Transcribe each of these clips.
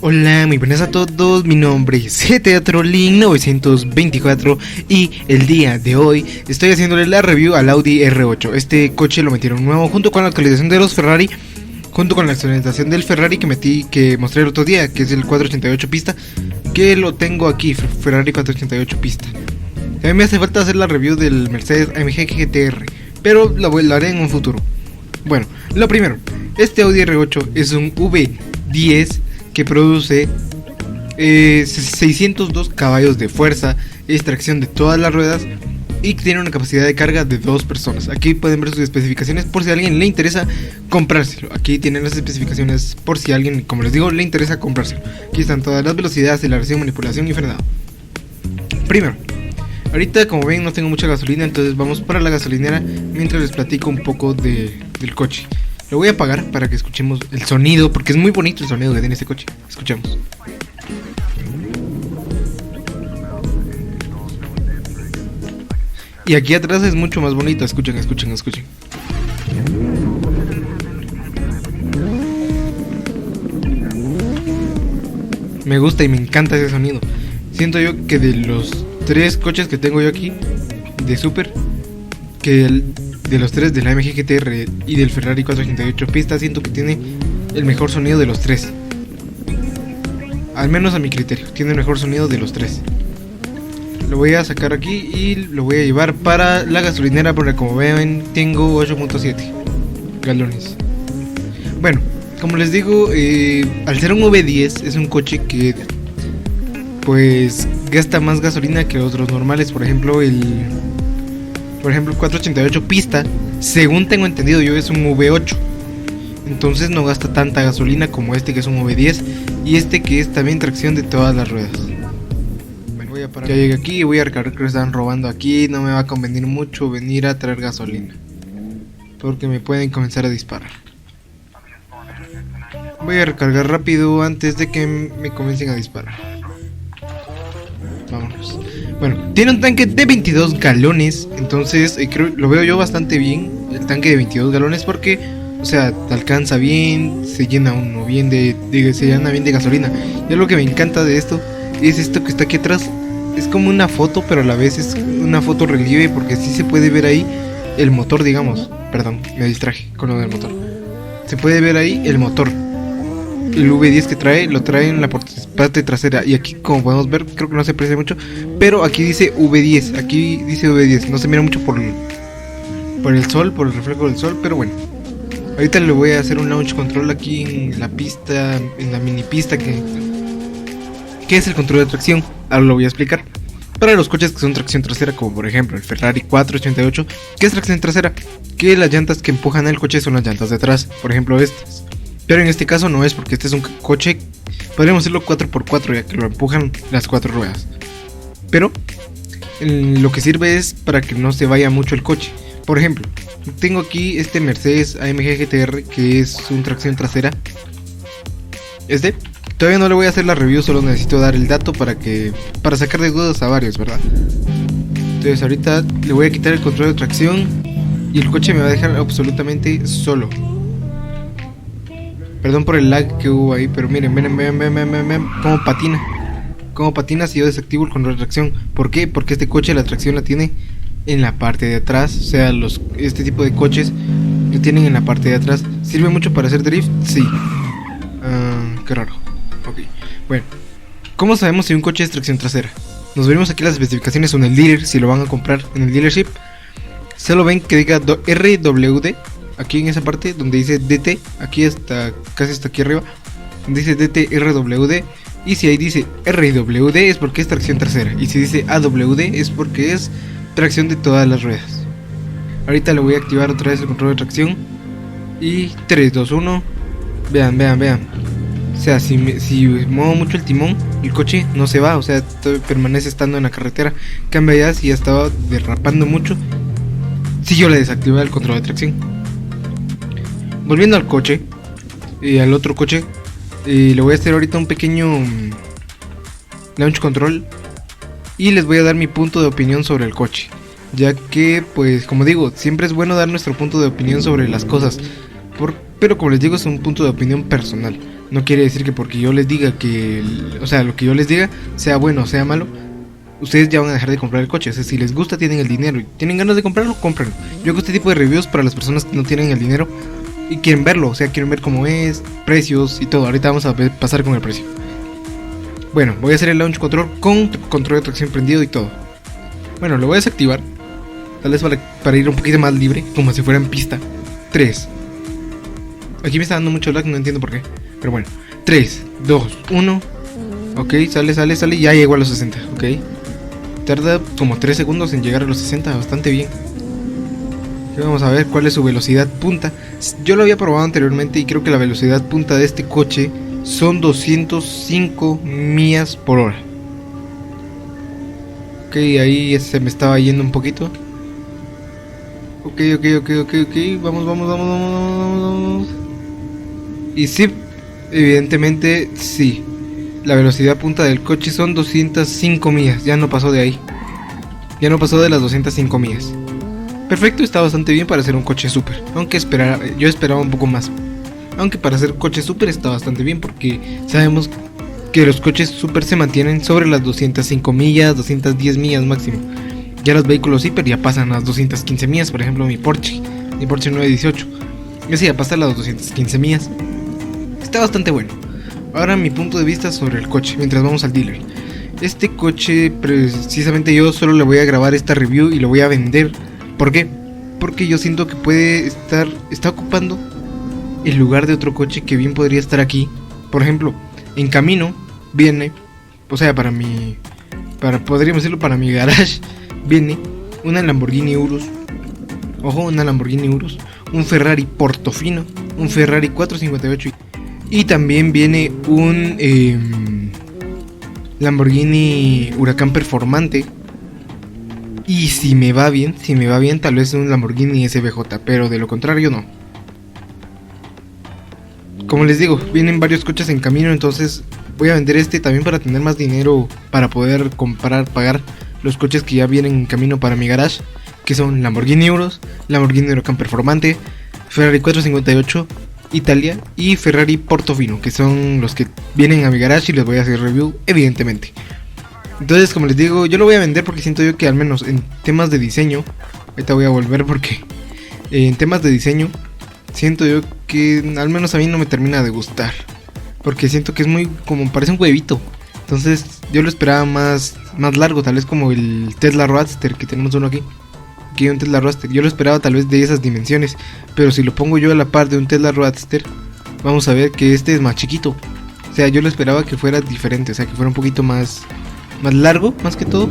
Hola, muy buenas a todos, mi nombre es GTAtrolling 924 y el día de hoy estoy haciéndole la review al Audi R8. Este coche lo metieron nuevo junto con la actualización de los Ferrari, junto con la actualización del Ferrari que mostré el otro día, que es el 488 pista, que lo tengo aquí, Ferrari 488 pista. También me hace falta hacer la review del Mercedes AMG GTR, pero la haré en un futuro. Bueno, lo primero, este Audi R8 es un V10 que produce 602 caballos de fuerza, extracción de todas las ruedas y tiene una capacidad de carga de 2 personas. Aquí pueden ver sus especificaciones por si a alguien le interesa comprárselo. Aquí tienen las especificaciones por si a alguien, como les digo, le interesa comprárselo. Aquí están todas las velocidades, aceleración, manipulación y frenado. Primero, ahorita como ven no tengo mucha gasolina, entonces vamos para la gasolinera mientras les platico un poco del coche. Lo voy a apagar para que escuchemos el sonido, porque es muy bonito el sonido que tiene este coche. Escuchemos. Y aquí atrás es mucho más bonito. Escuchen. Me gusta y me encanta ese sonido. Siento yo que de los 3 coches que tengo yo aquí de Super, de los 3 del AMG GTR y del Ferrari 488 pista, siento que tiene el mejor sonido de los 3. Al menos a mi criterio, tiene el mejor sonido de los 3. Lo voy a sacar aquí y lo voy a llevar para la gasolinera, porque como ven tengo 8.7 galones. Bueno, como les digo, al ser un V10 es un coche que pues gasta más gasolina que otros normales. Por ejemplo, el 488 pista, según tengo entendido yo, es un V8. Entonces no gasta tanta gasolina como este, que es un V10, y este que es también tracción de todas las ruedas. Bueno, voy a parar. Ya llegué aquí y voy a recargar, que están robando aquí. No me va a convenir mucho venir a traer gasolina, porque me pueden comenzar a disparar. Voy a recargar rápido antes de que me comiencen a disparar. Vámonos. Bueno, tiene un tanque de 22 galones. Entonces lo veo yo bastante bien, el tanque de 22 galones, porque, o sea, te alcanza bien, se llena uno bien se llena bien de gasolina. Y lo que me encanta de esto es esto que está aquí atrás. Es como una foto, pero a la vez es una foto relieve, porque sí se puede ver ahí el motor, digamos. Perdón, me distraje con lo del motor. Se puede ver ahí el motor. El V10 que lo trae en la parte trasera. Y aquí, como podemos ver, creo que no se aprecia mucho, pero aquí dice V10. Aquí dice V10. No se mira mucho por el sol, por el reflejo del sol, pero bueno. Ahorita le voy a hacer un launch control aquí en la pista, en la mini pista que es el control de tracción. Ahora lo voy a explicar. Para los coches que son tracción trasera, como por ejemplo el Ferrari 488, que es tracción trasera, que las llantas que empujan el coche son las llantas de atrás, por ejemplo estas. Pero en este caso no es, porque este es un coche, podríamos decirlo 4x4, ya que lo empujan las 4 ruedas. Pero lo que sirve es para que no se vaya mucho el coche. Por ejemplo, tengo aquí este Mercedes AMG GTR, que es un tracción trasera. Todavía no le voy a hacer la review, solo necesito dar el dato para sacar de dudas a varios, ¿verdad? Entonces ahorita le voy a quitar el control de tracción y el coche me va a dejar absolutamente solo. Perdón por el lag que hubo ahí, pero miren, vean cómo patina si yo desactivo el control de tracción. ¿Por qué? Porque este coche la tracción la tiene en la parte de atrás. O sea, este tipo de coches lo tienen en la parte de atrás. ¿Sirve mucho para hacer drift? Sí. Qué raro. Ok. Bueno, ¿cómo sabemos si un coche es tracción trasera? Nos veremos aquí las especificaciones en el dealer, si lo van a comprar en el dealership. Solo ven que diga RWD. Aquí en esa parte donde dice DT, aquí está, casi está aquí arriba, donde dice DT RWD. Y si ahí dice RWD es porque es tracción trasera. Y si dice AWD es porque es tracción de todas las ruedas. Ahorita le voy a activar otra vez el control de tracción. Y 3, 2, 1. Vean. O sea, si muevo mucho el timón, el coche no se va, o sea, permanece estando en la carretera. Cambia ya, si ya estaba derrapando mucho, si yo le desactivé el control de tracción. Volviendo al coche, al otro coche, le voy a hacer ahorita un pequeño launch control y les voy a dar mi punto de opinión sobre el coche. ya que pues como digo, siempre es bueno dar nuestro punto de opinión sobre las cosas, pero como les digo es un punto de opinión personal. No quiere decir que porque yo les diga que, o sea, lo que yo les diga sea bueno o sea malo, ustedes ya van a dejar de comprar el coche. O sea, si les gusta, tienen el dinero y tienen ganas de comprarlo, cómprenlo. Yo hago este tipo de reviews para las personas que no tienen el dinero y quieren verlo, o sea, quieren ver cómo es, precios y todo. Ahorita vamos a pasar con el precio. Bueno, voy a hacer el launch control con control de tracción prendido y todo. Bueno, lo voy a desactivar, tal vez para ir un poquito más libre, como si fuera en pista. 3. Aquí me está dando mucho lag, no entiendo por qué, pero bueno. 3, 2, 1. Ok, sale, ya llegó a los 60, ok. Tarda como 3 segundos en llegar a los 60, bastante bien. Vamos a ver cuál es su velocidad punta. Yo lo había probado anteriormente y creo que la velocidad punta de este coche son 205 millas por hora. Ok, ahí se me estaba yendo un poquito. Ok, vamos. Y sí, evidentemente sí. La velocidad punta del coche son 205 millas, ya no pasó de ahí. Ya no pasó de las 205 millas. Perfecto, está bastante bien para hacer un coche super. Aunque yo esperaba un poco más. Aunque para hacer coche super está bastante bien, porque sabemos que los coches super se mantienen sobre las 205 millas, 210 millas máximo. Ya los vehículos hiper ya pasan las 215 millas, por ejemplo mi Porsche 918. Ese ya pasa las 215 millas. Está bastante bueno. Ahora mi punto de vista sobre el coche, mientras vamos al dealer. Este coche, precisamente yo solo le voy a grabar esta review y lo voy a vender. ¿Por qué? Porque yo siento que está ocupando el lugar de otro coche que bien podría estar aquí. Por ejemplo, en camino viene, o sea, podríamos decirlo, para mi garage, viene una Lamborghini Urus. Ojo, una Lamborghini Urus, un Ferrari Portofino, un Ferrari 458 y también viene un Lamborghini Huracán Performante. Y si me va bien, tal vez un Lamborghini SVJ, pero de lo contrario no. Como les digo, vienen varios coches en camino, entonces voy a vender este también para tener más dinero para poder pagar los coches que ya vienen en camino para mi garage, que son Lamborghini Urus, Lamborghini Huracán Performante, Ferrari 458 Italia y Ferrari Portofino, que son los que vienen a mi garage y les voy a hacer review, evidentemente. Entonces, como les digo, yo lo voy a vender porque siento yo que al menos en temas de diseño, ahorita voy a volver porque en temas de diseño siento yo que al menos a mí no me termina de gustar, porque siento que es muy como parece un huevito. Entonces yo lo esperaba más largo, tal vez como el Tesla Roadster que tenemos uno aquí. Aquí hay un Tesla Roadster, yo lo esperaba tal vez de esas dimensiones, pero si lo pongo yo a la par de un Tesla Roadster, vamos a ver que este es más chiquito. O sea, yo lo esperaba que fuera diferente, o sea, que fuera un poquito más largo, más que todo.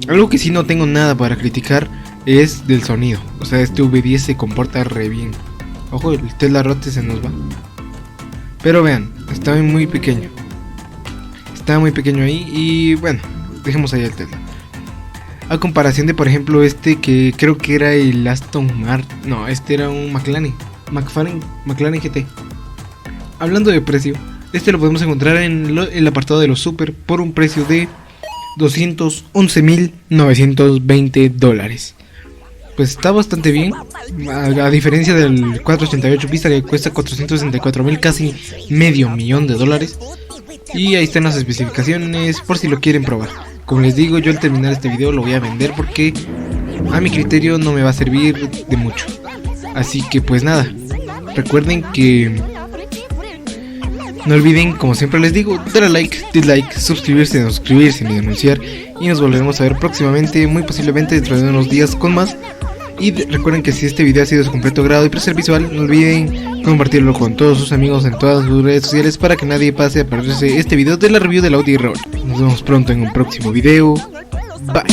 Algo que sí no tengo nada para criticar es del sonido. O sea, este V10 se comporta re bien. Ojo, el Tesla Roadster se nos va. Pero vean, está muy pequeño. Está muy pequeño ahí y bueno, dejemos ahí el Tesla. A comparación de, por ejemplo, este que creo que era el Aston Martin. No, este era un McLaren GT. Hablando de precio, este lo podemos encontrar en el apartado de los super por un precio de $211,920. Pues está bastante bien, a diferencia del 488 Vista que cuesta $464,000, casi $500,000. Y ahí están las especificaciones por si lo quieren probar. Como les digo, yo al terminar este video lo voy a vender porque a mi criterio no me va a servir de mucho. Así que pues nada, recuerden que no olviden, como siempre les digo, darle like, dislike, suscribirse y denunciar. Y nos volveremos a ver próximamente, muy posiblemente dentro de unos días con más. Y recuerden que si este video ha sido de su completo grado y placer visual, no olviden compartirlo con todos sus amigos en todas sus redes sociales para que nadie pase a perderse este video de la review del Audi R8. Nos vemos pronto en un próximo video. Bye.